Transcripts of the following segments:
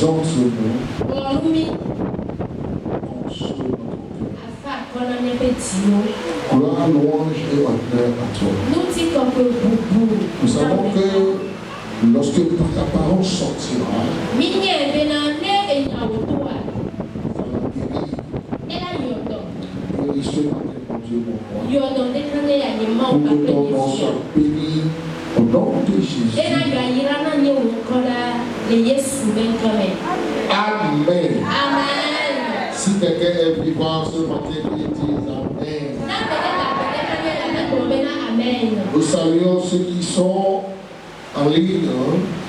exalte ce nom. Olumi. Console notre Afa kona nepetio. cœur. Gloire, louange et honneur à toi. Nous dit qu'on peut boubou. Nous savons que lorsque ta parole sortira, Minye benane enyawotoa. ça va guérir. Ela yodo. Guéris ce matin, mon Dieu, mon roi. Yodo dekane ya nyema Pour que ton nom okapelisi. soit béni au nom de Jésus. Ena yayira na nye wokola le Yesu benkame. Amen. Amen. Si quelqu'un est vivant ce matin, qu'il dise Amen. Na bedeka bedeka ya na kombena amen. Nous saluons ceux qui sont en ligne.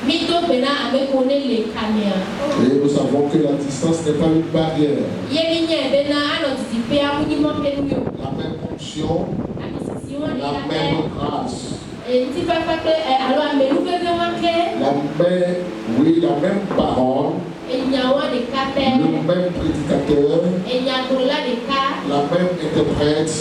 Mito bena amekone le kamea. Et nous savons que la distance n'est pas une barrière. Yeminye bena ano titipe amunimo penuyo. La même fonction, Ami sisi wani la la même grâce. Nti papa pe alo amelu bebe wake. La même parole, Enyawa de kape. le même prédicateur, Enyakola de ka. la même interprète.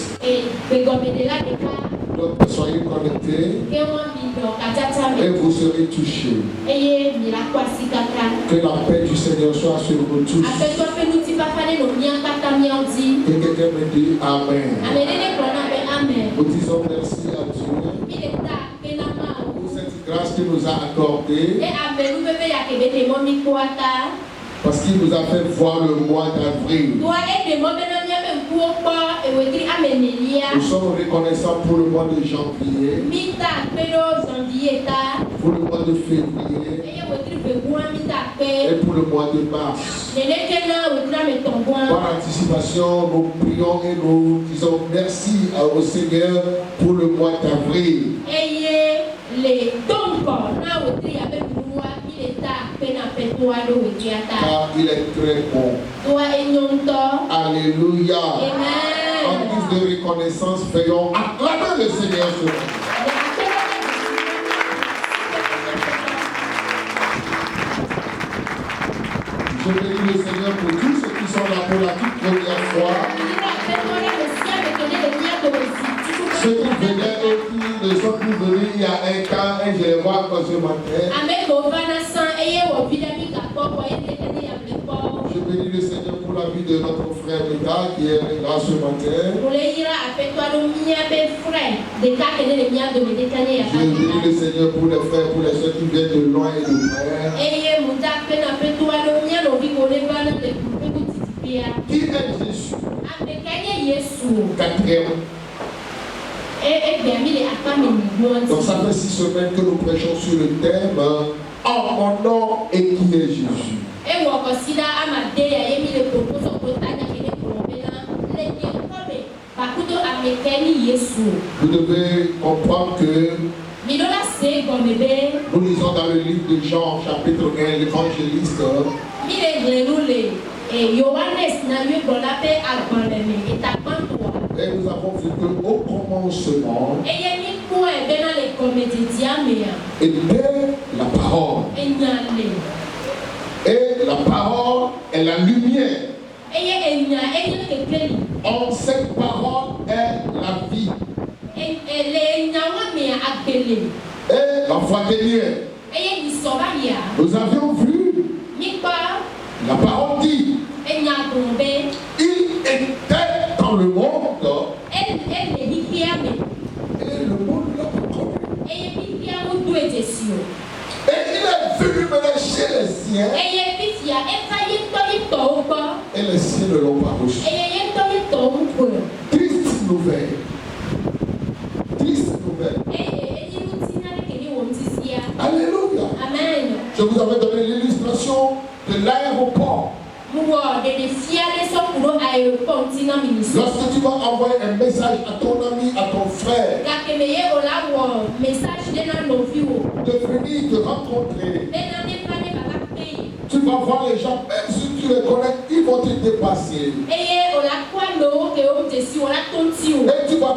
Begomedela de ka. Donc soyez connectés Kewa mido katata et me. vous serez touchés. Eye milakwasi kaka. Que la paix du Seigneur soit sur vous tous. Apetwa pe nuti papa ne no mia kata mia odi. Que quelqu'un me dise Amen. Amenene kona be amen. Nous disons merci à Dieu Mileta penama. pour cette grâce qu'il nous a accordée, E amelu bebe ya kebete momi kwata. parce qu'il nous a fait voir le mois d'avril. Toi et de mo bena mia be nkuopo ewetri amenelia. Nous sommes reconnaissants pour le mois de janvier, Mita pedo zandieta. pour le mois de février Eye wetri begua mita pe. et pour le mois de mars. Nenekena wetri ametongwa. Par anticipation, nous prions et nous disons merci au Seigneur pour le mois d'avril. Eye le tonko na wetri abe nuwa mileta pena petwa do wetriata. Car il est très bon. Toi enyonto. Alléluia. En Amen. guise de reconnaissance, veillons acclamer le Seigneur ce matin. Je bénis le Seigneur pour tous ceux qui sont là pour la toute première fois. Ceux qui venaient et qui ne sont plus venus il y a un temps et je les vois encore ce matin. Je bénis le Seigneur pour la vie de notre frère Mika qui est là ce matin. Je bénis le Seigneur pour les frères, pour les soeurs qui viennent de loin et de près. Qui est Jésus? Quatrième. Donc ça fait 6 semaines que nous prêchons sur le thème en mon nom et qui est Jésus. Vous devez comprendre que nous lisons dans le livre de Jean, chapitre 1, l'évangéliste. Et nous avons vu qu'au commencement était la parole. Et la parole est la lumière. En cette parole est la vie. Et la foi dernière. Nous avions vu, la parole dit, il était dans le monde et le monde l'a pas connu. Et il est venu mener chez les siens et les siens ne l'ont pas reçu. Triste nouvelle. Triste nouvelle. Alléluia. Amen. Je vous avais donné l'illustration de l'aéroport. Lorsque tu vas envoyer un message à ton ami, à ton frère, de venir te rencontrer, tu vas voir les gens, même si tu les connais, ils vont te dépasser. Et tu vas,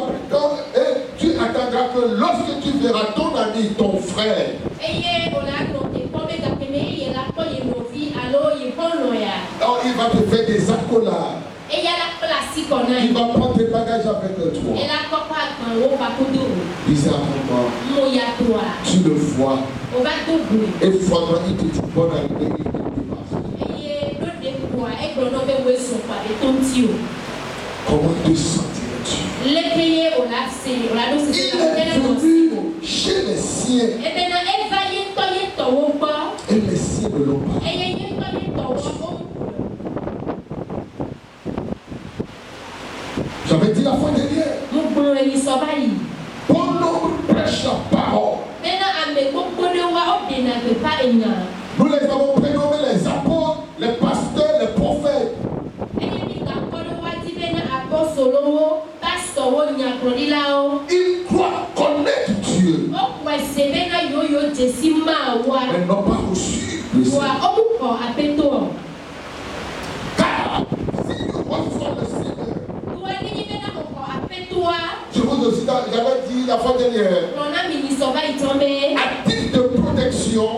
tu attendras que lorsque tu verras ton ami, ton frère, alors il va te faire des accolades. Il va prendre tes bagages avec toi. Disais à maman, tu le vois. Et froidement, il te dit bonne arrivée, il te dépasse. Comment te sentirais-tu? Il est venu chez les siens. Et les siens ne l'ont pas. J'avais dit la fois dernière. Bon nombre prêche la parole. Nous les avons prénommés les apôtres, les pasteurs, les prophètes. Ils croient connaître Dieu, mais n'ont pas reçu le Seigneur. Car si nous reçoivons le Seigneur, je vous aussi, j'avais dit la fois dernière, à titre de protection,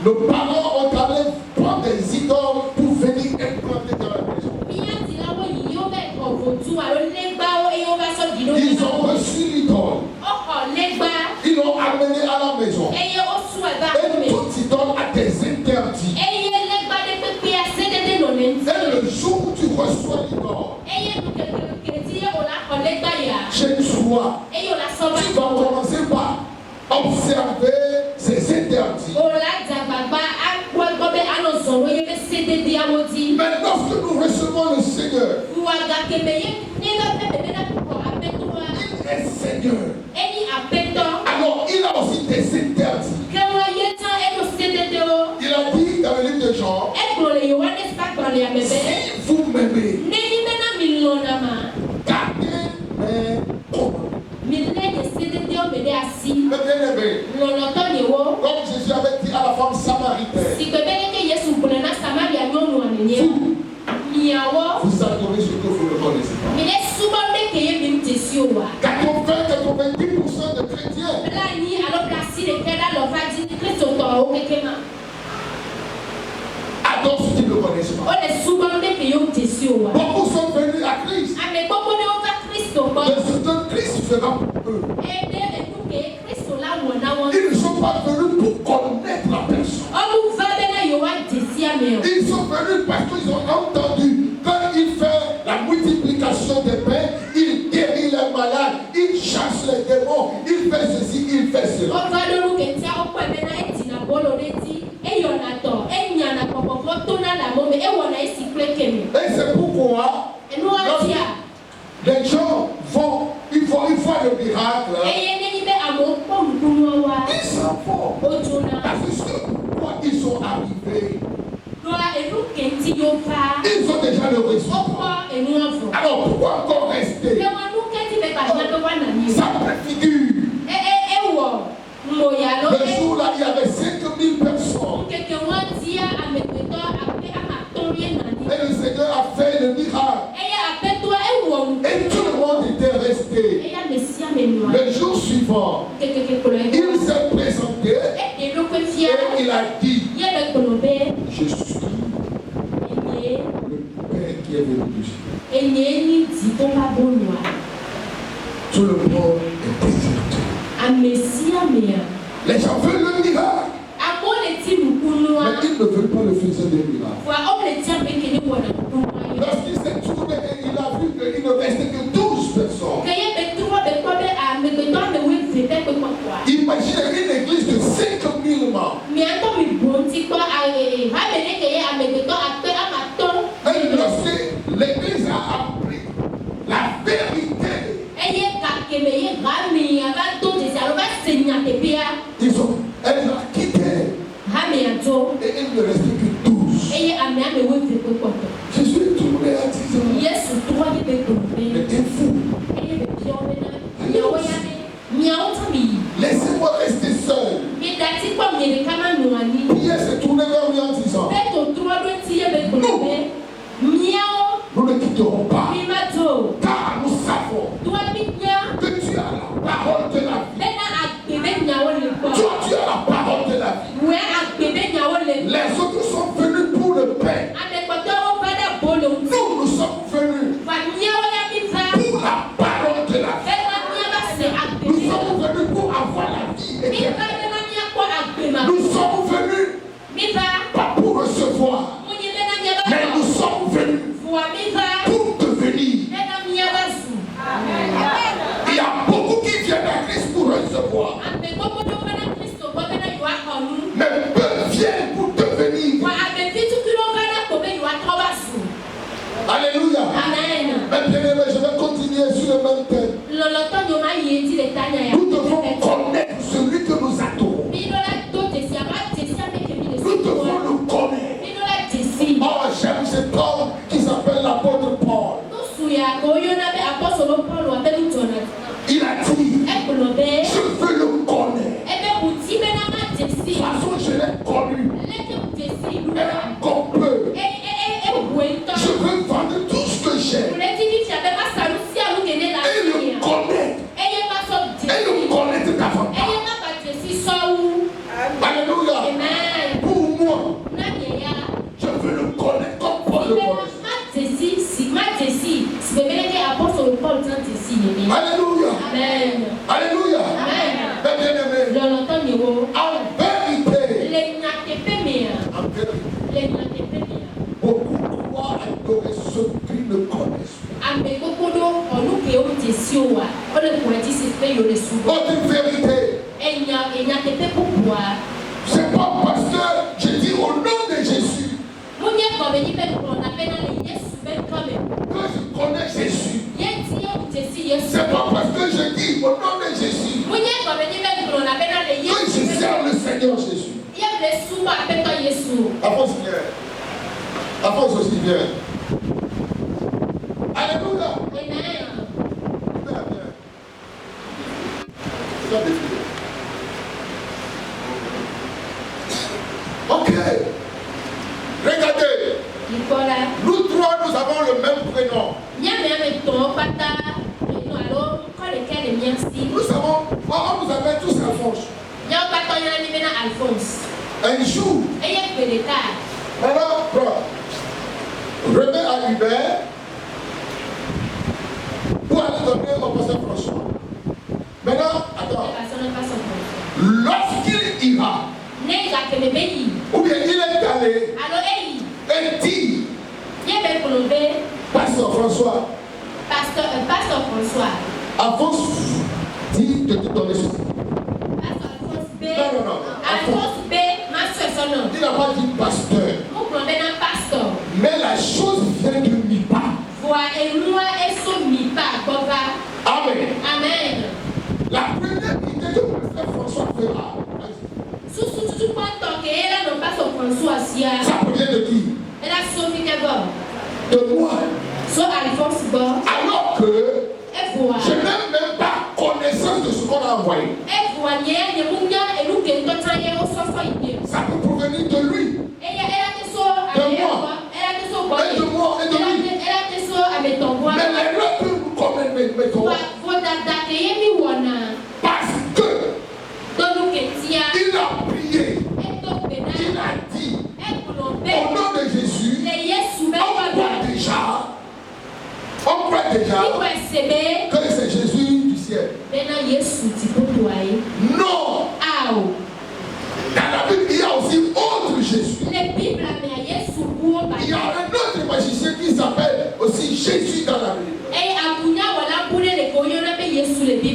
nos parents ont allé prendre des idoles pour venir implanter dans la maison. Ils ont reçu l'idole. Ils l'ont amené à la maison. Et toute idole a des interdits. Et le jour où tu reçois l'idole, chez toi, tu vas commencer par observer ces interdits. Mais lorsque nous recevons le Seigneur, il est Seigneur. Alors il a aussi des interdits. Il a dit dans le livre de Jean, si vous m'aimez, gardez mes commandements. Comme Jésus avait dit à la femme samaritaine, vous adorez ce que vous ne connaissez pas. 90% de chrétiens adorent ce qu'ils ne connaissent pas. Beaucoup sont venus à Christ. Mais ce que Christ fera pour eux, ils ne sont pas venus pour connaître la personne. Ils sont venus parce qu'ils ont entendu quand il fait la multiplication des pains, il guérit les malades, il chasse les démons, il fait ceci, il fait cela. Et c'est pourquoi les gens vont, ils font le miracle. Ils s'en vont. Parce que pourquoi ils sont arrivés, ils ont déjà le résultat. Alors pourquoi encore rester? Ça préfigure. Le jour là, il y avait 5000 personnes. Et le Seigneur a fait le miracle. Et tout le monde était resté. Le jour suivant, il s'est présenté et il a dit, je suis le Père qui est venu du ciel. Tout le monde est déserté. Les gens veulent le miracle. Mais ils ne veulent pas le faisceau des miracles. Lorsqu'il s'est tourné et il a vu qu'il ne restait que 12 personnes. Imaginez une église de 5000 membres. Et lorsque l'église a appris la vérité, elle a quitté. Et il ne restait que 12. Jésus est tourné à 10 ans. Il était fou. Laissez-moi rester seul. Pierre s'est tourné vers lui en disant, nous ne quitterons pas, car nous savons que tu as la parole de la vie. Toi, tu as la parole de la vie. Les autres sont venus pour le pain. Alléluia. Amen. Mais bien aimé, je vais continuer sur le même thème. Nous devons connaître celui que nous adorons. Nous devons le connaître. Oh, j'aime cet homme qui s'appelle l'apôtre Paul. Il a dit, je veux le connaître. De toute façon, je l'ai connu. Et encore peu. Je veux vendre tout ce que j'ai. Et le connaître. Et le connaître davantage. Alléluia. Pour moi, je veux le connaître comme Paul le connaît. Alléluia. Amen. Alléluia. Amen. Mais bien aimé, en vérité, beaucoup croient adorer ceux qui ne connaissent pas. Autre vérité, c'est pas parce que je dis au nom de Jésus que je connais Jésus. C'est pas parce que je dis au nom de Jésus que je sers le Seigneur Jésus. Avance aussi bien. Alléluia. Ok. Regardez. Nous trois, nous avons le même prénom. Nous savons, on nous appelle tous Alphonse. Un jour, maintenant, remets à Hubert pour aller donner au pasteur François. Maintenant, attends. Lorsqu'il ira, ou bien il est allé, et dit, Pasteur François, Alphonse dit de te donner ceci. Non. Alphonse B, ma soeur, son nom. Il n'a pas dit pasteur. Mais la chose vient de Mipa. Amen. Amen. La première idée que pasteur François fera, ça provient de qui? De moi. Alors que je n'ai même pas connaissance de ce qu'on a envoyé. Ça peut provenir de lui. De moi. Et de moi et de lui. Mais l'erreur que nous commettons, parce que il a prié, il a dit, au nom de Jésus, on croit déjà que c'est Jésus du ciel. Non. Dans la Bible, il y a aussi autre Jésus. Il y a un autre magicien qui s'appelle aussi Jésus dans la Bible.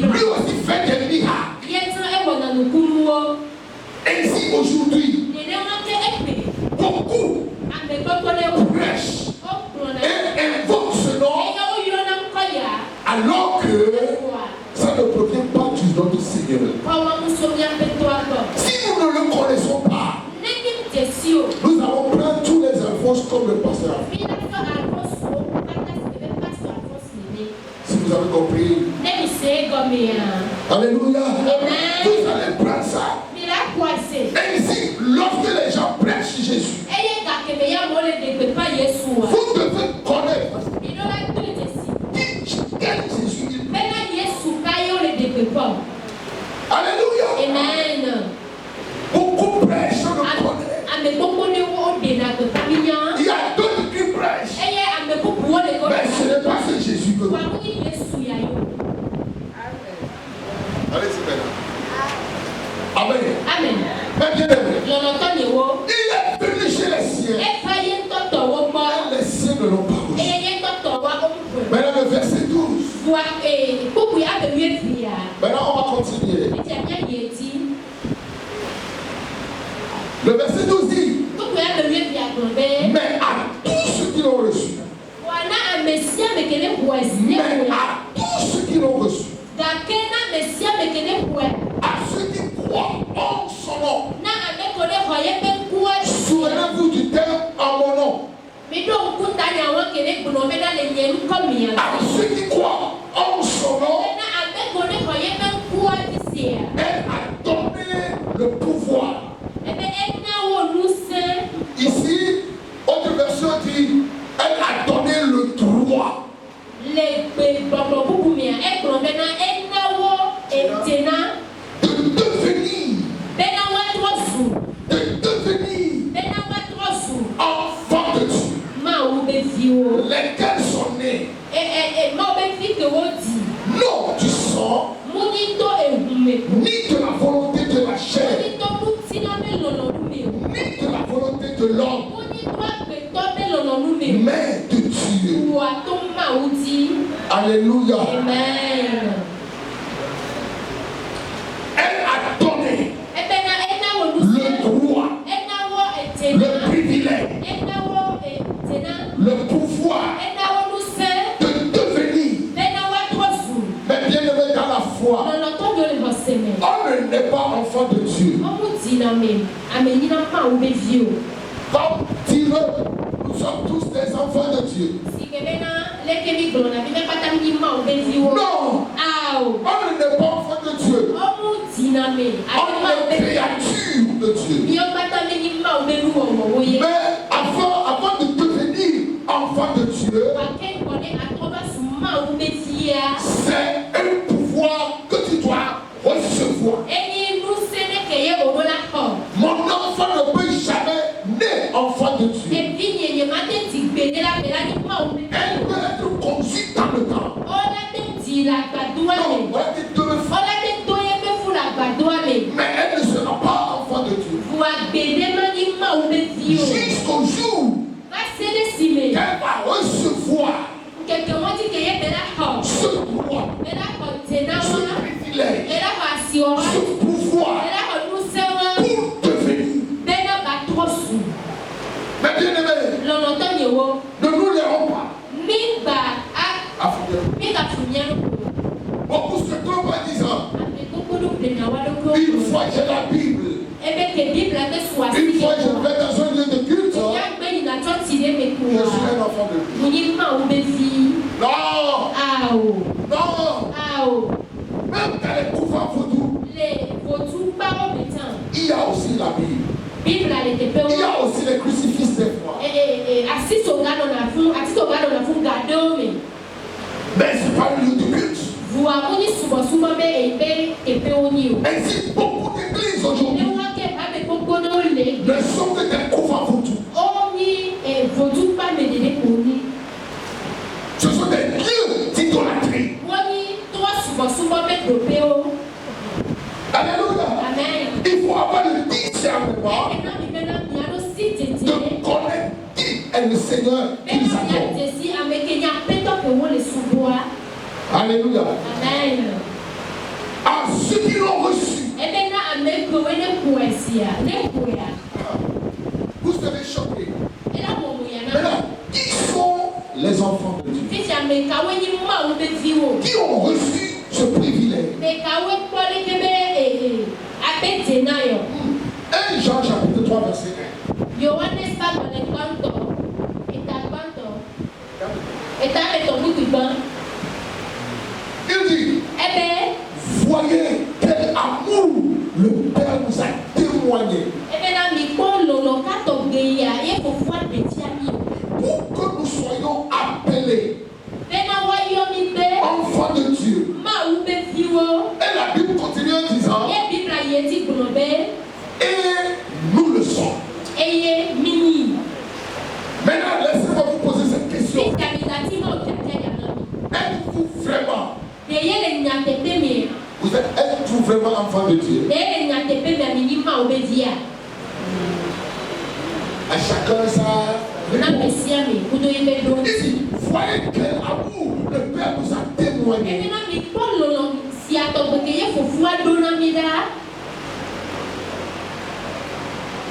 Lui aussi fait des miracles. Ainsi aujourd'hui, beaucoup prêchent et invoquent ce nom alors que ça ne provient pas du nom du Seigneur. Si nous ne le connaissons pas, nous allons prendre tous les Alphonse comme le pasteur. Si vous avez compris. Alléluia. Vous allez prendre ça. Ainsi, lorsque les gens prêchent Jésus, vous devez connaître quel Jésus il est. Alléluia. Amen. Beaucoup prêchent, on le connaît. Il y a d'autres qui prêchent. Mais ce n'est pas ce Jésus que nous connaissons. Allez-y maintenant. Amen. Mais bien aimé, il est venu chez les siens. Et les siens ne l'ont pas reçu. Maintenant le verset 12. Maintenant on va continuer. Le verset 12 dit, mais à tous ceux qui l'ont reçu, à tous ceux qui l'ont reçu, à ceux qui croient en son nom. Souvenez-vous du terme en mon nom. À ceux qui croient en son nom, elle a donné le pouvoir. Ici, autre version dit, elle a donné le droit. De devenir enfant de Dieu. Lesquels sont nés non du sang, ni de la volonté de la chair, ni de la volonté de l'homme, mais de Dieu. Alléluia. Amen. Elle a donné le droit, le privilège, le pouvoir de devenir. Mais bien aimé dans la foi, on n'est pas enfant de Dieu. Comme dire, nous sommes tous des enfants de Dieu. Non, on n'est pas enfant de Dieu. On est créature de Dieu. Mais avant de devenir enfant de Dieu, c'est un pouvoir que tu dois recevoir. Mon enfant ne peut jamais naître enfant de Dieu. Elle peut être conduite dans le temps. Mais elle ne sera pas enfant de Dieu. Jusqu'au jour qu'elle va recevoir ce droit, ce privilège, ce pouvoir pour devenir. Mais bien aimé, ne nous l'airons pas. Beaucoup se trompent en disant, une fois j'ai la Bible, une fois je vais dans un lieu de culte, je suis un enfant de Dieu. Non, même dans les couvents vaudous, il y a aussi la Bible. Il y a aussi les crucifixes des fois. Mais c'est pas le lieu de culte. Ainsi, beaucoup d'églises aujourd'hui ne sont que des couvents vaudous. Ce sont des lieux d'idolâtrie. Alléluia. Amen. Il faut avoir le discernement de connaître qui est le Seigneur qui nous accorde. Alléluia. Amen. À ceux qui l'ont reçu, vous serez choqués. Maintenant, qui sont les enfants de Dieu? Qui ont reçu ce privilège? 1 Jean chapitre 3 verset 1. Il dit, voyez quel amour le Père nous a témoigné. Pour que nous soyons appelés enfants de Dieu. Et la Bible continue en disant, et nous le sommes. Maintenant, laissez-moi vous poser cette question. Êtes-vous vraiment êtes-vous vraiment enfant de Dieu? À chacun ça. Ici, voyez quel amour le Père nous a témoigné.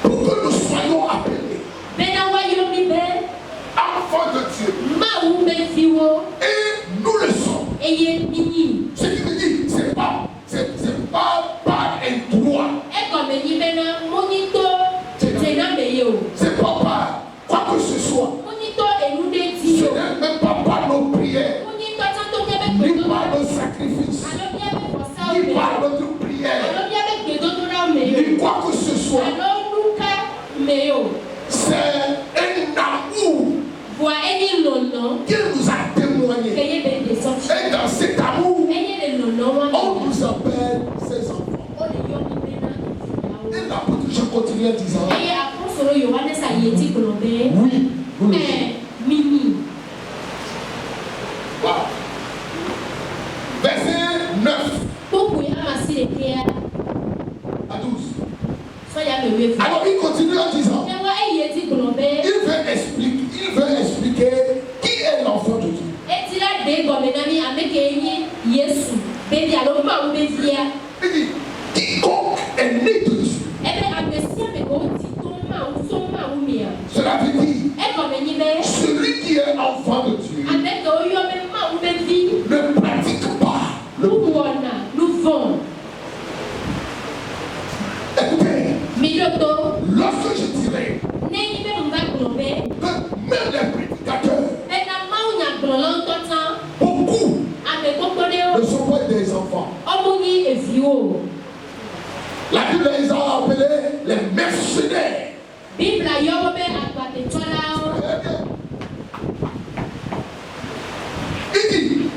Pour que nous soyons appelés enfants enfants de Dieu. Et nous le sommes. Ce qui veut dire, c'est pas par un droit. C'est pas par quoi que ce soit. Ce n'est même pas par nos prières, ni par nos sacrifices, ni par notre prière, ni quoi que ce soit. C'est un amour qu'il nous a témoigné. Et dans cet amour, on nous appelle ses enfants. Et l'apôtre Jean continue en disant, oui, nous le sommes. Wow. Verset 9 à 12. Alors il continue en disant, il veut expliquer qui est l'enfant de Dieu. Il dit, quiconque est né de Dieu. Cela veut dire, celui qui est enfant de Dieu ne pratique pas le péché. Écoutez, lorsque je dirais que même les prédicateurs, beaucoup ne sont pas des enfants. La Bible les a appelés les mercenaires. Il dit,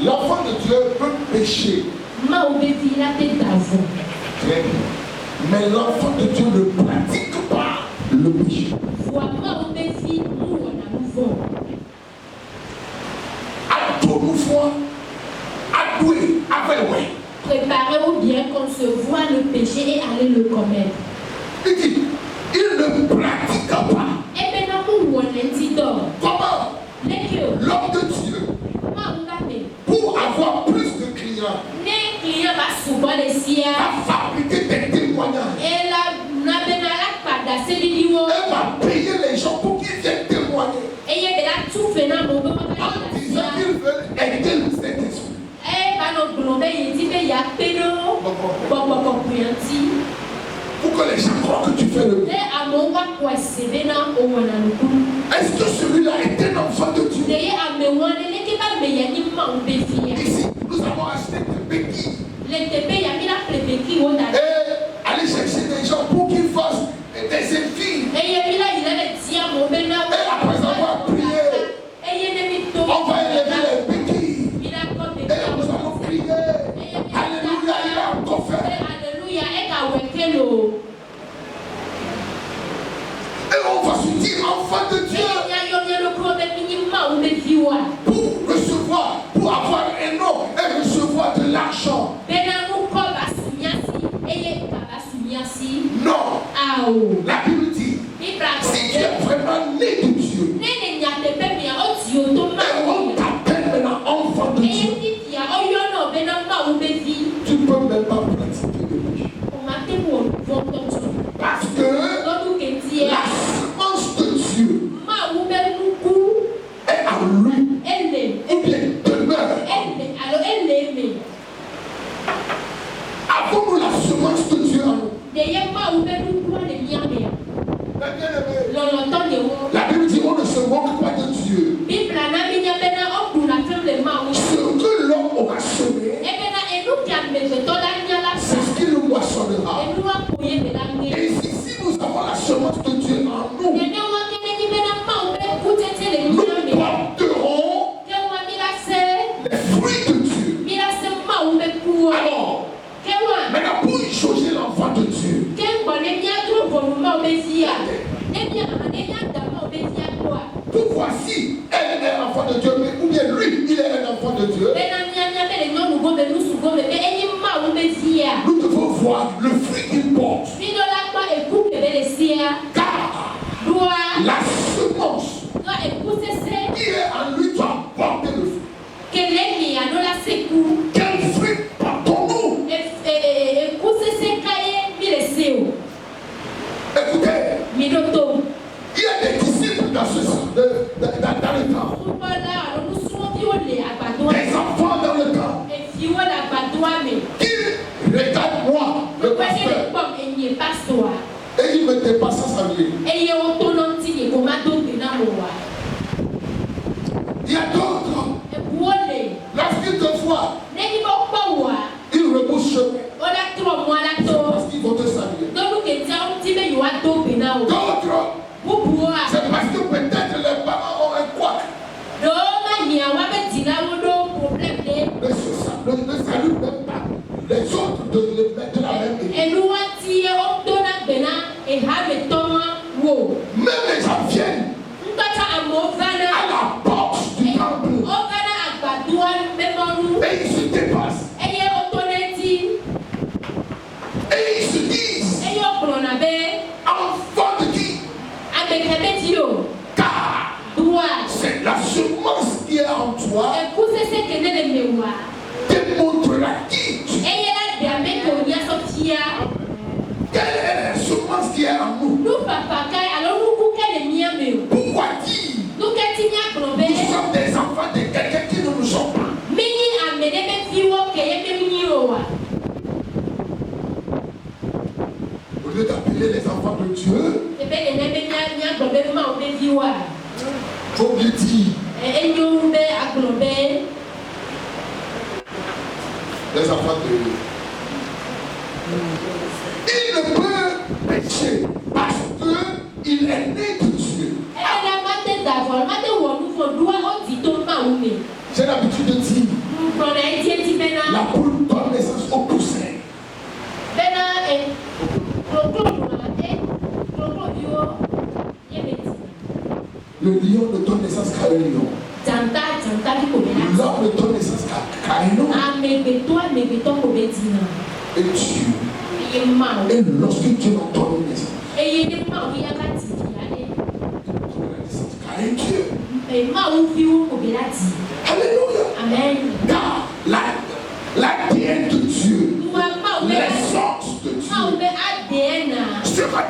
l'enfant de Dieu peut pécher. Très bien. Mais l'enfant de Dieu ne pratique pas le péché. Préparez-vous bien qu'on se voit le péché et aller le commettre. Il dit, il ne pratique pas. Comment l'homme de Dieu, pour avoir plus de clients, va fabriquer des témoignages. Elle va payer les gens pour qu'ils viennent témoigner. En disant qu'ils veulent aider le Saint-Esprit. Pour que les gens croient que tu fais le bien. Est-ce que celui-là est un enfant de Dieu? Ici, nous avons acheté des béquilles. Et aller chercher des gens pour qu'ils fassent des filles. Et après avoir prié, on va élever les béquilles. Et nous allons prier. Alléluia, il a encore fait. Et on va se dire enfant de Dieu. Pour recevoir, pour avoir un nom et recevoir de l'argent. Non. La Bible dit, si tu es vraiment né de Dieu, et on t'appelle maintenant enfant de Dieu, tu ne peux même pas pratiquer le péché. Parce que la semence de Dieu est en lui, ou bien demeure en lui. Avons-nous la semence de Dieu en nous? La Bible dit on ne se moque pas de Dieu. Ce que l'homme aura semé, c'est ce qu'il nous moissonnera. Et si nous avons la semence de Dieu en nous, nous porterons les fruits de Dieu. Alors, maintenant pour y jauger l'enfant de Dieu, tout voici, elle est un enfant de Dieu, mais ou bien lui, il est un enfant de Dieu. Nous devons voir le fruit qu'il porte. Car la semence qui est en lui doit porter le fruit. Quel fruit portons-nous? Écoutez, il y a des disciples dans ce saluer. Il y a d'autres. Lorsqu'ils te voient, ils reboussent chemin. Parce qu'ils vont te saluer. D'autres, c'est parce que peut-être les parents ont un couac. Ne saluent même pas les autres de la même église. Même les gens viennent à la porte du temple et ils se dépassent. Et ils se disent enfant de qui? Car c'est la semence qui est en toi démontrera qui tu es. Quelle est la semence qui est en nous? Pourquoi dire nous sommes des enfants de quelqu'un qui ne nous sommes pas? Au lieu d'appeler les enfants de Dieu, faut bien dire les enfants de Dieu. Il ne peut pécher parce qu'il est né de Dieu. J'ai l'habitude de dire la poule donne naissance au poussin. Le lion ne donne naissance qu'à un lion. L'homme ne donne naissance qu'à un homme. Et Dieu. Et lorsque Dieu nous donne naissance, il donne la naissance qu'à un Dieu. Alléluia. Amen. Car l'ADN de Dieu, l'essence de Dieu sera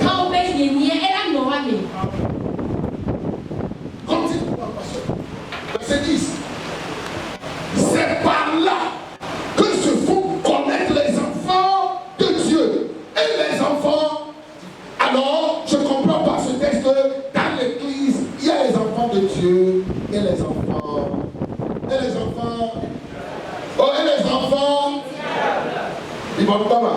continue par pasteur. Verset 10. C'est par là que se font connaître les enfants de Dieu. Et les enfants, alors je comprends par ce texte, dans l'église, il y a les enfants de Dieu et les enfants. Et les enfants. Oh, et les enfants. Ils vont pas mal.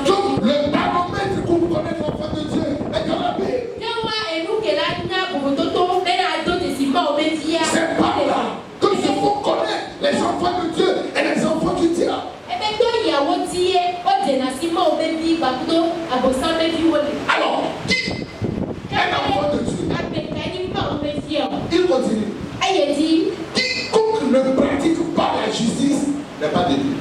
Donc, le baromètre pour connaître l'enfant de Dieu est dans la Bible. C'est par là que se font connaître les enfants de Dieu et les enfants du diable. Alors, qui est l'enfant de Dieu? Il continue. Quiconque ne pratique pas la justice n'est pas de Dieu.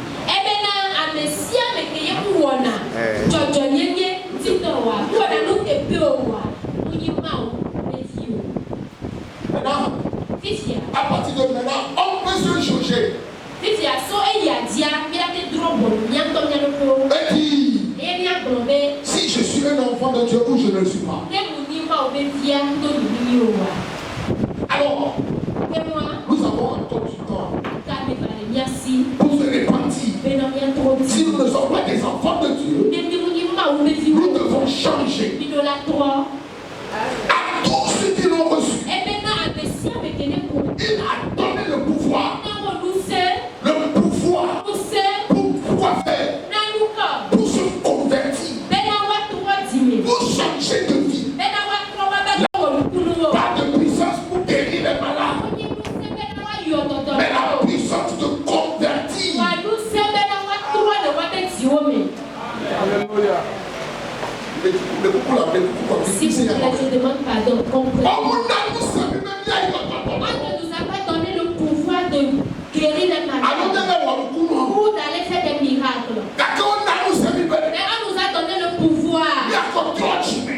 Maintenant, à partir de maintenant, on peut se juger. Et dire, si je suis un enfant de Dieu ou je ne le suis pas. Alors, nous avons encore du temps pour se repentir. Si nous ne sommes pas des enfants de Dieu, nous devons changer. À tous ceux qui l'ont reçu, il a donné le pouvoir. Le pouvoir pour pouvoir faire, pour se convertir, pour changer de vie. Pas de puissance pour guérir les malades, mais la puissance de convertir. Alléluia. Si vous voulez, je demande pardon. On ne nous a pas donné le pouvoir de guérir les malades ou d'aller faire des miracles. Mais on nous a donné le pouvoir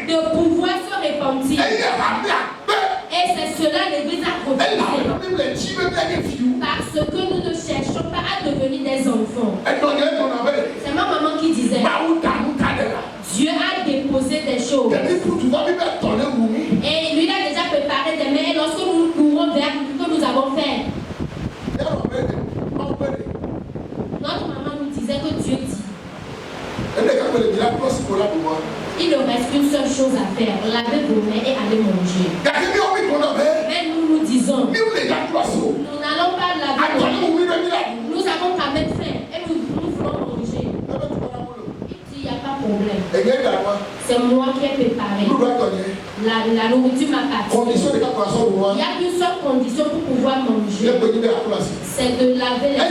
de pouvoir se repentir. Et c'est cela l'église a refusé. Parce que nous ne cherchons pas à devenir des enfants. C'est ma maman qui disait Dieu a déposé des choses. Et lui a déjà préparé des mains. Et lorsque nous courons vers ce que nous avons fait, notre disait que Dieu dit. Il ne reste qu'une seule chose à faire, laver vos mains et aller manger. Mais nous disons, nous n'allons pas laver nos mains. Nous avons quand même faim et nous voulons manger. Il dit, il n'y a pas de problème. C'est moi qui ai préparé. La nourriture m'appartient. Il n'y a qu'une seule condition pour pouvoir manger. C'est de laver les mains.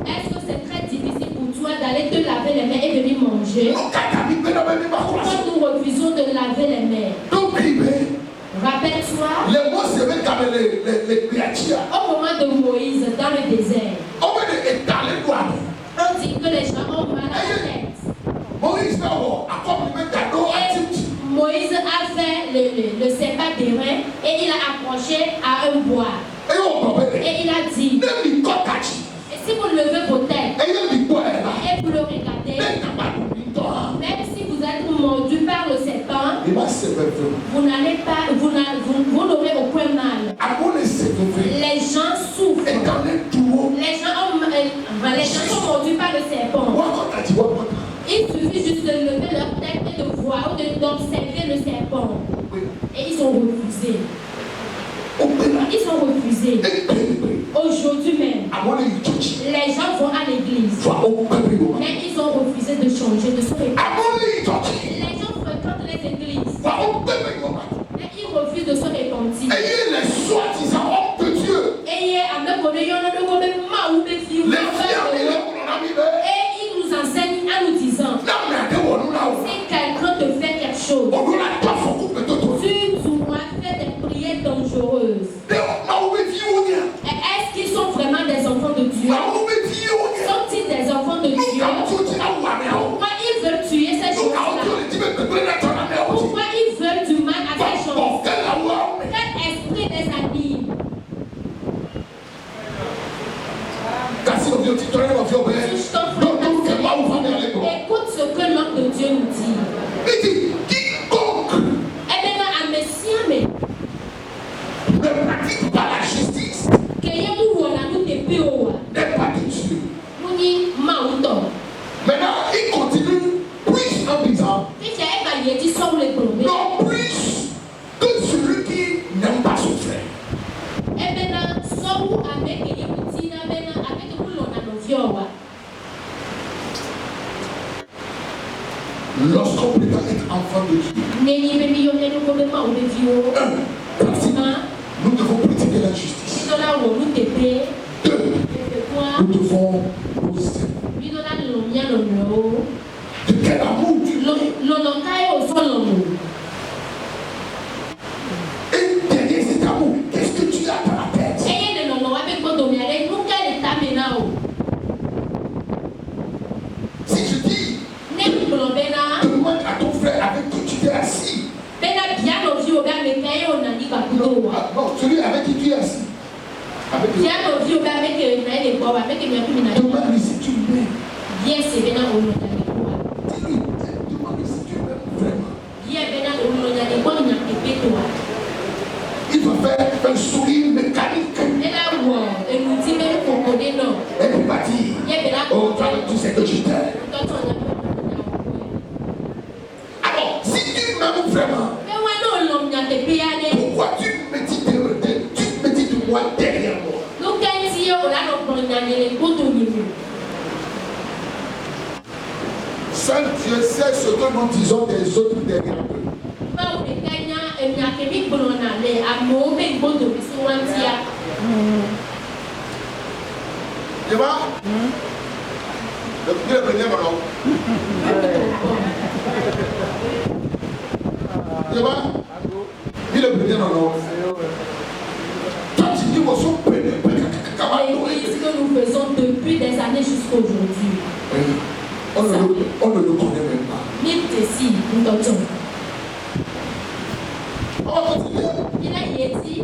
Est-ce que c'est très difficile pour toi d'aller te laver les mains et venir manger? Pourquoi nous refusons de laver les mains? Rappelle-toi, au moment de Moïse dans le désert, on dit que les gens ont mal à la tête. Moïse a fait le serpent d'airain et il a accroché à un bois. Et il a dit, et si vous levez vos têtes et vous le regardez, même si vous êtes mordu par le serpent, vous n'allez pas, vous n'aurez aucun mal. Les gens souffrent. Les gens sont mordus par le serpent. Il suffit juste de lever leur tête et de voir ou d'observer le serpent. Et ils sont refusés. Ils sont refusés. Aujourd'hui même, les gens vont à l'église, mais ils ont refusé de changer, de se répandre. Les gens fréquentent les églises, mais ils refusent de se repentir. Et ils nous enseignent en nous disant, si quelqu'un te fait quelque chose, tu dois faire des prières dangereuses. Est-ce qu'ils sont vraiment des enfants de Dieu? Sont-ils des enfants de Dieu? Pourquoi ils veulent tuer ces choses-là? Pourquoi ils veulent du mal à ces choses? Quel esprit les anime? Écoute ce que l'homme de Dieu nous dit. Eh bien, à Messie, mais ne pratique pas la justice. Maintenant, il continue plus en disant non plus que celui qui n'aime pas son frère. Lorsqu'on prétend être enfant de Dieu, pratiquement, nous devons pratiquer la justice. Deux, nous devons nous aimer. De quel amour tu es? Et derrière cet amour, qu'est-ce que tu as dans la tête? Si je dis, demande à ton frère avec qui tu t'es assis. Non, celui avec qui tu es assis. Demande-lui si tu m'aimes. Dis-lui, demande-lui si tu m'aimes vraiment. Il va faire un sourire mécanique. Et puis va dire, oh, toi, tu sais que je t'aime. Alors, si tu m'aimes vraiment, pourquoi tu me dis de moi derrière moi? Seul Dieu sait ce que nous disons des autres derrière eux. Tu vois? Le premier ballon. Tu vois? Il est premier ballon. Toi, tu dis, moi, son premier. L'église que nous faisons depuis des années jusqu'à aujourd'hui. On ne le connaît même pas. Il a dit.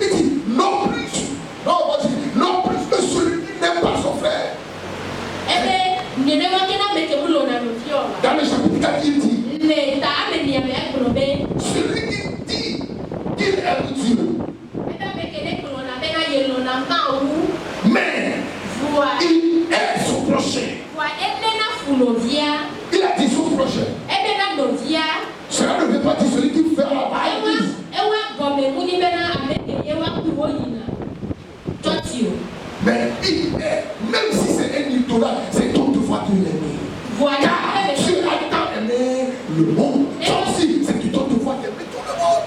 Il dit non plus que celui qui n'aime pas son frère. Dans le chapitre 4, il dit celui qui dit qu'il aime Dieu, mais Il a dit son prochain. Cela ne veut pas dire celui qui fait la bêtise. Mais même si c'est un idolâtre, c'est ton devoir de l'aimer. Voilà. Car tu as tant aimé le monde. Toi aussi, c'est ton devoir d'aimer tout le monde.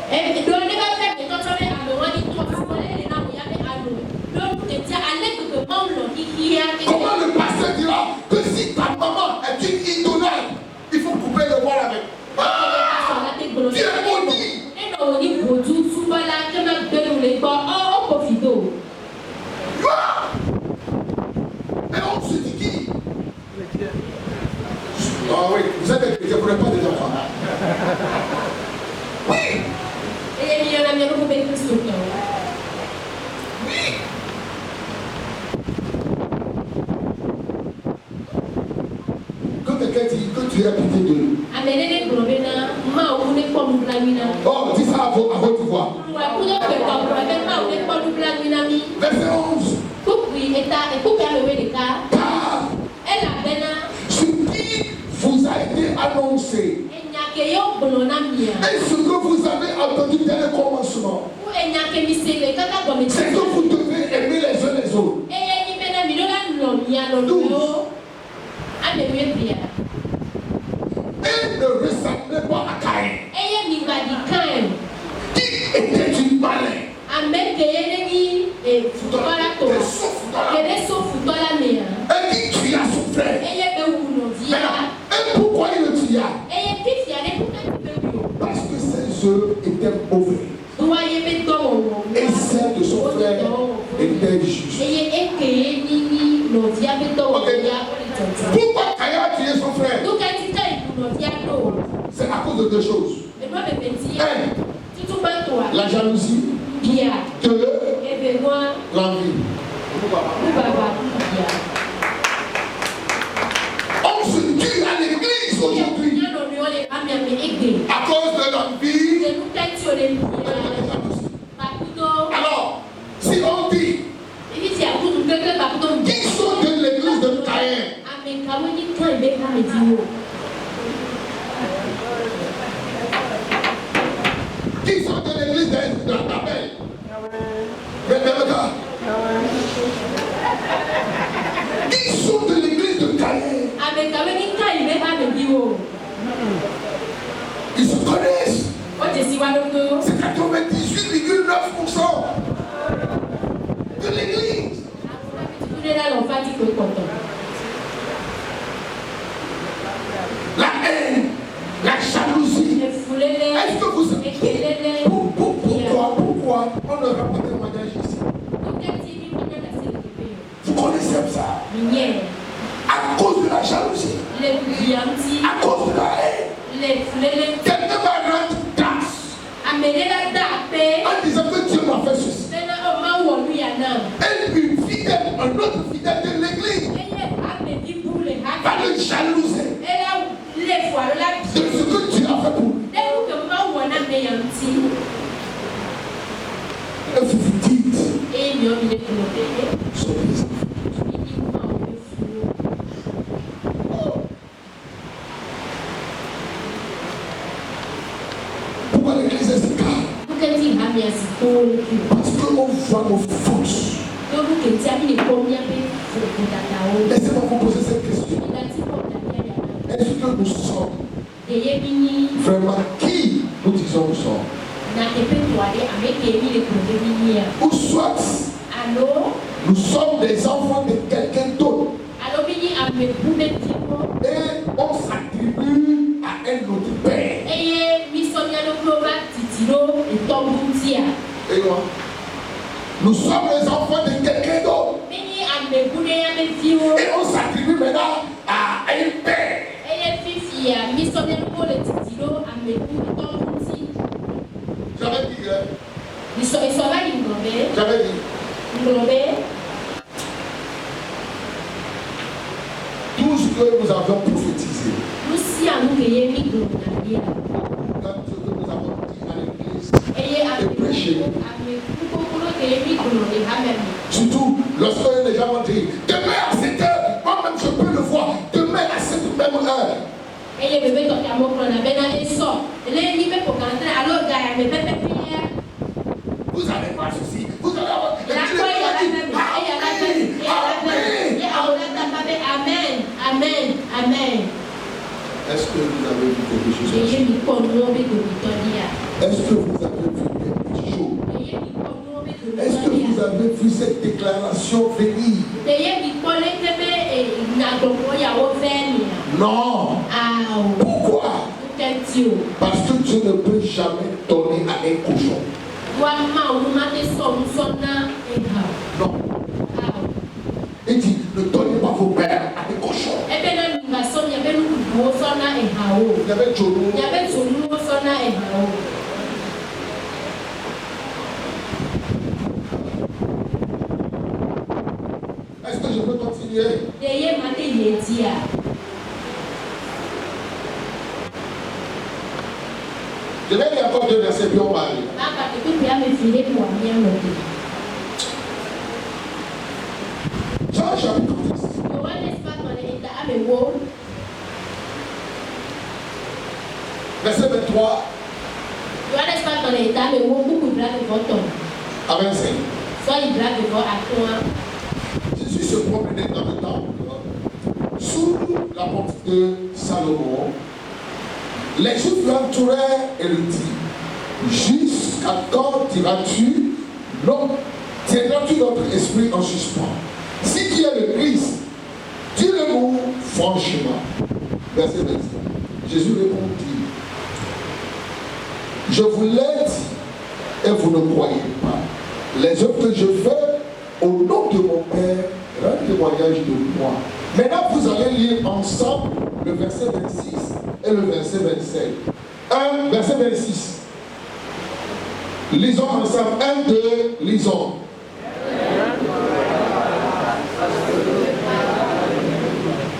Comment le pasteur dira que si ta maman est une idolâtre, il faut couper le voile avec. Tu es maudit. Et on se dit qui? Ah oui, vous êtes des chrétiens, vous n'êtes pas des enfants. Oui. Oui. Quand quelqu'un dit que tu as pitié de lui. Oh, dis ça à votre voix. Verset 11. Car ce qui vous a été annoncé et ce que vous avez entendu dès le commencement, c'est que vous devez aimer les uns les autres. 12. Et ne ressemblez pas à Caïn, qui était une malin. Et qui tua son frère. Et pourquoi il le tua? Parce que ses œuvres étaient mauvais. Et celles de son frère étaient justes. Pourquoi Caïn a tué son frère? C'est à cause de deux choses. Un, la jalousie. Deux, l'envie. On se tue à l'église aujourd'hui à cause de l'envie et de la jalousie. Alors, si on dit qui sont de l'église de Caïn, qui sont de l'église d'Abel, qui sont de l'église de Caïn, ils se connaissent. C'est 98,9% de l'église. La haine, la jalousie. Est-ce que vous savez pourquoi on ne rend pas témoignage ici? Vous connaissez ça? À cause de la jalousie, à cause de la haine, quelqu'un va rendre grâce en disant que Dieu m'a fait ceci. Et une fidèle, un autre fidèle de l'église va le jalouser de ce que Dieu a fait pour lui. Et vous vous dites, pourquoi l'église est si calme? Parce qu'on voit nos forces. Laissez-moi vous poser cette question. Est-ce que nous sommes vraiment qui nous disons nous sommes? Ou soit nous sommes des enfants de quelqu'un d'autre et on s'attribue à un autre père. Et moi, nous sommes les enfants de quelqu'un d'autre et on s'attribue maintenant à un père. J'avais dit, tout ce que nous avons prophétisé, tout ce que nous avons dit à l'église et prêché, surtout lorsque les gens vont dire demain à 7 heures, moi-même je peux le voir, demain à cette même Vous allez voir ceci. Vous allez avoir. Amen. Amen. Amen. Est-ce que vous avez vu quelque chose? Est-ce que vous avez vu quelque chose? Est-ce que vous avez vu cette déclaration venir? Non. Pourquoi? Parce que Dieu ne peut jamais donner à un cochon. Non. Il dit, ne donnez pas vos pères à des cochons. Il y avait Jono. Est-ce que je peux continuer? Je vais lire encore 2 versets puis on va aller. Jean chapitre 10. Verset 23 à 25. Jésus se promenait dans le temple sous la porte de Salomon. Les Juifs l'entourèrent et le dirent: jusqu'à quand diras-tu, non, tiendras-tu notre esprit en suspens? Si tu es le Christ, dis-le-nous franchement. Verset 25. Jésus répondit: je vous l'ai dit et vous ne croyez pas. Les œuvres que je fais au nom de mon Père rendent témoignage de moi. Maintenant, vous allez lire ensemble le verset 26 et le verset 27. Verset 26. Lisons ensemble. 1, 2, lisons.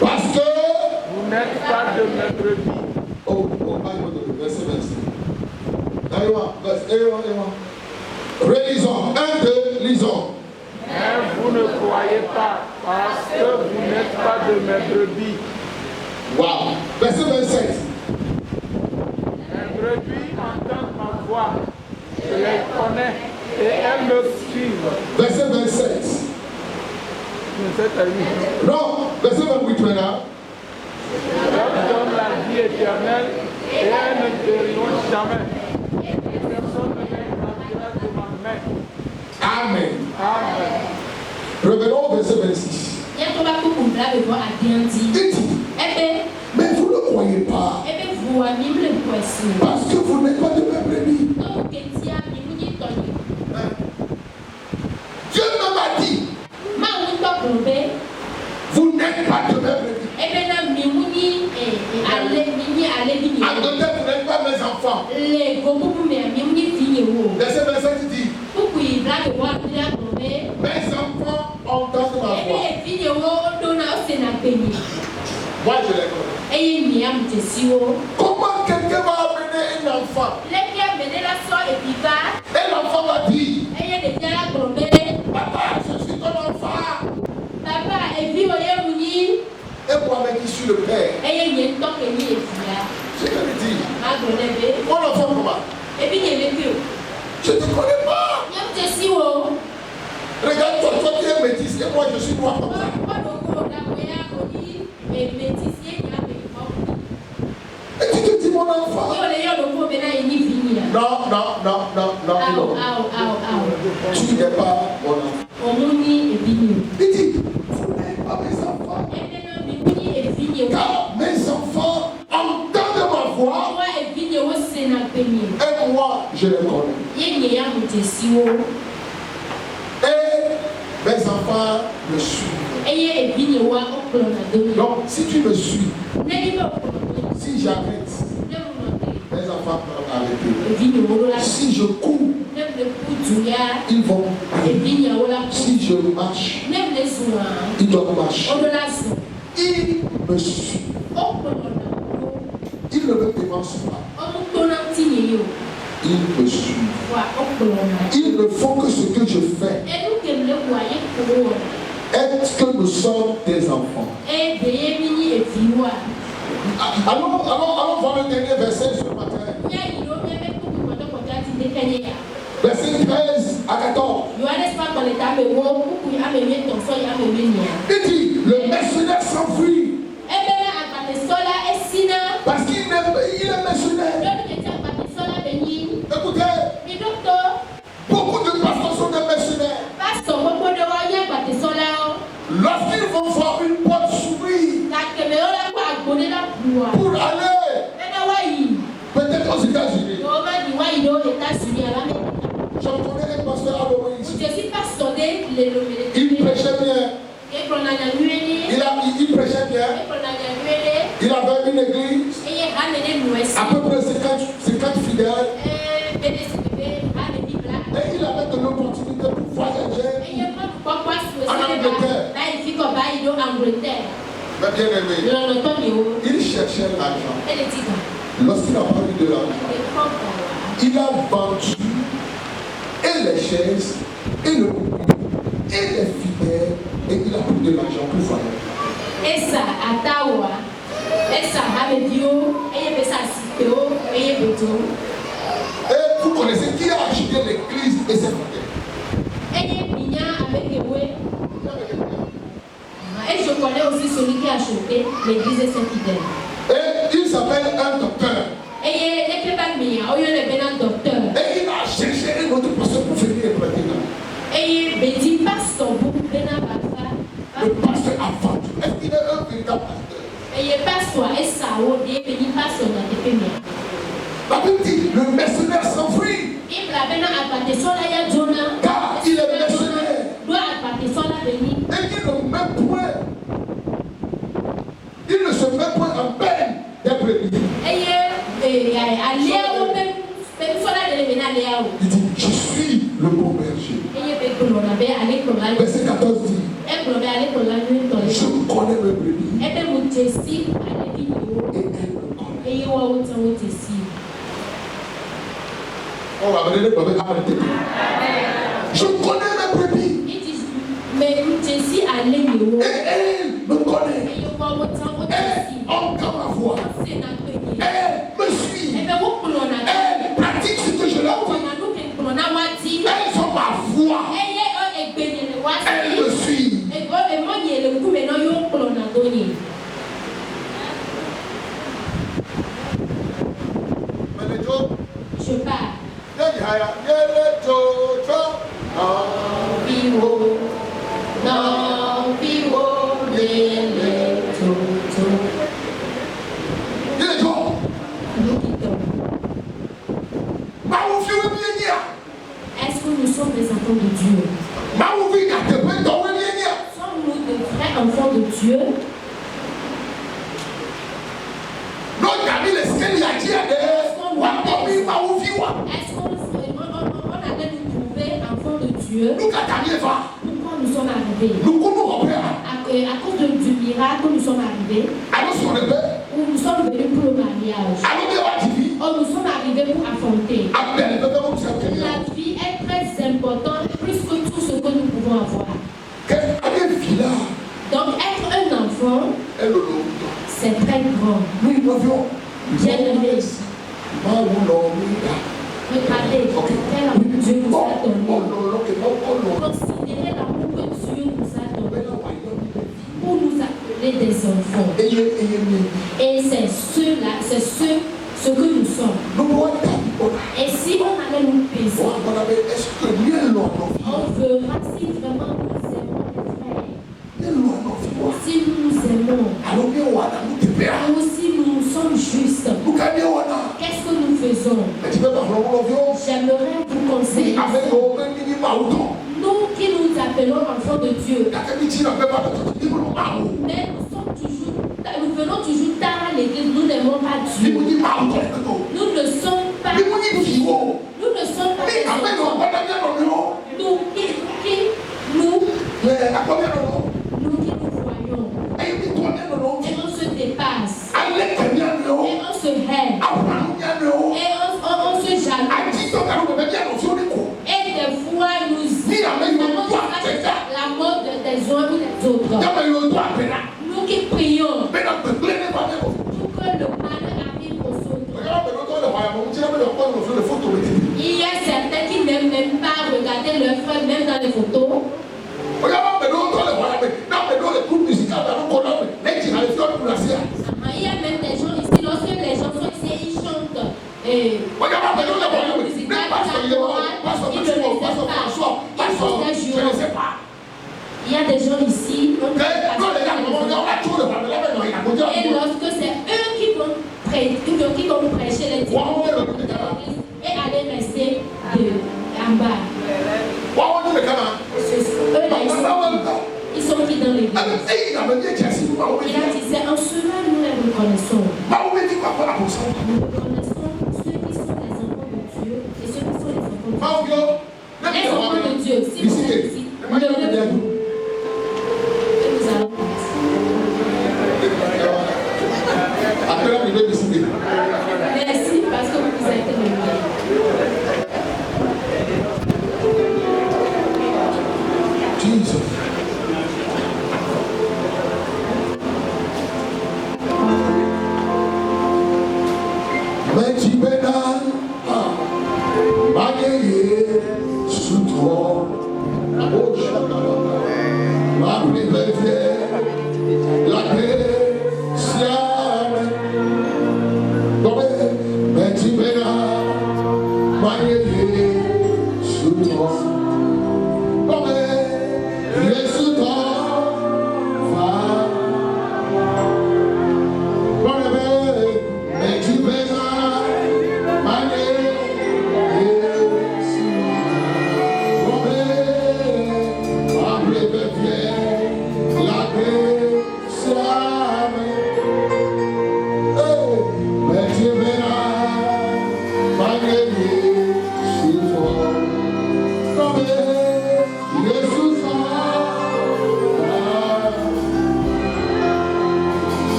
Parce que vous n'êtes pas de mes brebis. Verset 27. Relisons. 1, 2, lisons. Mais vous ne croyez pas parce que vous n'êtes pas de mes brebis. Wow. Verset 27. Mes brebis entendent ma voix. Je les connais et elles me suivent. Verset 27. Non, verset 28 maintenant. Je donne la vie éternelle et elles ne périront jamais. Personne ne les prendra de ma main. Amen. Amen. Revenons au verset 26. Il dit: mais vous ne croyez pas parce que vous n'êtes pas de mes brebis. Dieu ne m'a dit: vous n'êtes pas de mes brebis. En d'autres termes, vous n'êtes pas mes enfants. Verset 27 dit: mes enfants entendent ma voix. Moi je les connais. Comment quelqu'un va amener un enfant et l'enfant va dire: papa, je suis ton enfant. Et moi avec qui suis le père. Je te le dis. Mon enfant comment? Je ne te connais pas. Regarde-toi, toi tu es métis et moi je suis noir comme ça. Et tu te dis mon enfant. Non. Tu n'es pas mon enfant. Il dit: vous n'êtes pas mes enfants. Car mes enfants entendent ma voix. Et moi je les connais. Et mes enfants me suivent. Donc si tu me suis, si j'arrête, mes enfants peuvent arrêter. Si je cours, ils vont courir. Si je marche, ils doivent marcher. Ils me suivent. Ils ne me dévancent pas. Ils me suivent. Ils ne font que ce que je fais. Est-ce que nous sommes des enfants? Allons voir le dernier verset ce matin. Verset 13 à 14. Il dit, le mercenaire s'enfuit. Parce qu'il est mercenaire. Écoutez, beaucoup de pasteurs sont des mercenaires. Lorsqu'ils vont voir une porte s'ouvrir pour aller peut-être aux États-Unis. Je connais un pasteur à Loïs. Il prêchait bien. Il prêchait bien. Il avait une église à peu près 50 fidèles. Et il avait de l'opportunité pour voyager en Angleterre. Mais bien aimé, il cherchait l'argent. Lorsqu'il a parlé de l'argent, il a vendu et les chaises, et le public, et les fidèles, et il a pris de l'argent pour voyager. Et vous connaissez qui a acheté l'église et ses fidèles? Et je connais aussi celui qui a acheté l'église et ses fidèles. Et il s'appelle un docteur. Et il a cherché un autre pasteur pour venir prêter là. Le pasteur a vendu. Est-ce qu'il est un véritable pasteur? La Bible dit, le mercenaire s'enfuit. Car il est mercenaire. Et il ne se met point en peine des brebis. Il dit, je suis le bon berger. Verset 14 dit, je connais mes brebis. Et elle me connaît. On va venir le brebis à arrêter. Je connais mes brebis. Et elle me connaît. Elle entend ma voix. Elle me suit. Elle pratique ce que je leur dis. Elles ont ma voix. Elle me suit. Je pars. Est-ce que nous sommes des enfants de Dieu? Sommes-nous de vrais enfants de Dieu? Est-ce qu'on allait nous trouver enfants de Dieu? Pourquoi nous sommes arrivés? À cause du miracle où nous sommes arrivés? Ou nous sommes venus pour le mariage? Ou nous sommes arrivés pour affronter? La vie est très importante, plus que tout ce que nous pouvons avoir. Donc être un enfant, c'est très grand. Bien aimé. Regardez, quel amour Dieu nous a donné. Considérez l'amour que Dieu nous a donné pour nous appeler des enfants. Et c'est ce que nous sommes. Et si on allait nous peser, on verra si vraiment nous aimons les frères. Si nous nous aimons, ou si nous sommes justes, qu'est-ce que nous faisons? J'aimerais vous conseiller. Nous qui nous appelons enfants de Dieu, mais nous venons toujours tard à l'église, nous n'aimons pas Dieu. Nous ne sommes pas des enfants. Nous qui nous voyons. Et on se dépasse. Et on se hait. Et on se jalouse. Et des fois nous allons la mort des uns ou des autres. Nous qui prions pour regarder l'œuvre, même dans les photos. Il y a même des gens ici, lorsque les gens sont ici, ils chantent. Il y a des gens ici, et lorsque c'est eux qui vont prêcher les dimanches et aller rester en bas. Ils sont qui dans l'église? Il a dit, c'est en cela nous les reconnaissons. Nous reconnaissons ceux qui sont les enfants de Dieu et ceux qui sont les enfants de Dieu. Les enfants de Dieu, si vous êtes ici, levez-vous. Nous allons merci parce que vous avez été levés. Jesus. Mais tu bénas, Magueye, sous toi, la bouche, ma prière, la paix, siame. Mais tu bénas, Magueye, sous toi.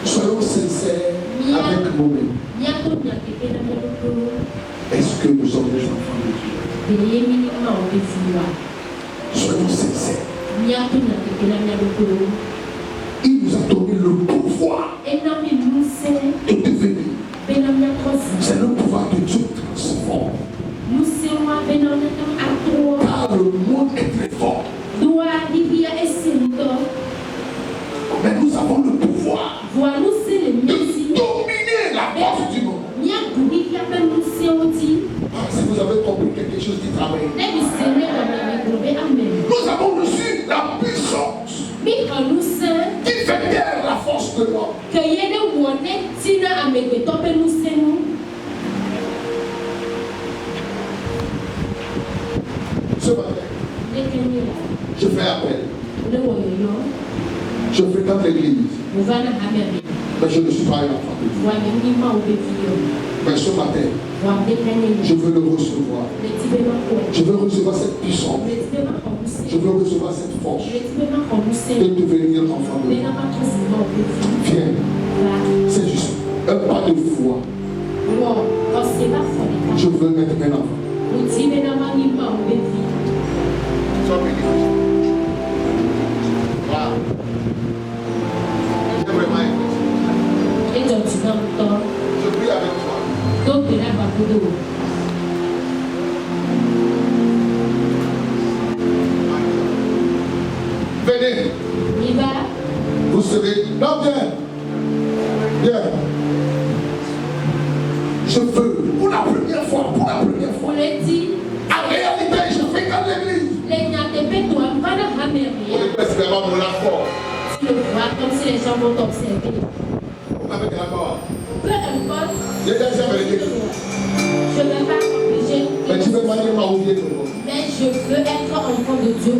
Soyons sincères avec nous-mêmes. Est-ce que nous sommes des enfants de Dieu? Soyons sincères. Il nous a donné le pouvoir de devenir. C'est le pouvoir de Dieu transforme. Car le monde est très fort. Mais nous avons le pouvoir de dominer la force du monde. Si vous avez compris quelque chose qui travaille, nous avons reçu la puissance qui fait taire la force de l'homme. Ce matin, je fais appel. Je fréquente l'église. Mais je ne suis pas un enfant de Dieu. Mais ce matin, je veux le recevoir. Je veux recevoir cette puissance. Je veux recevoir cette force de devenir enfant de Dieu. Viens. C'est juste un pas de foi. Je veux être un enfant. Je prie avec toi. Venez. Vous serez. Non, viens. Viens. Je veux, pour la première fois, en réalité, je fais dans l'église. Tu le vois comme si les gens vont t'observer. Peu importe. Je ne veux pas obliger. Mais tu veux manier ma oublier. Mais je veux être enfant de Dieu.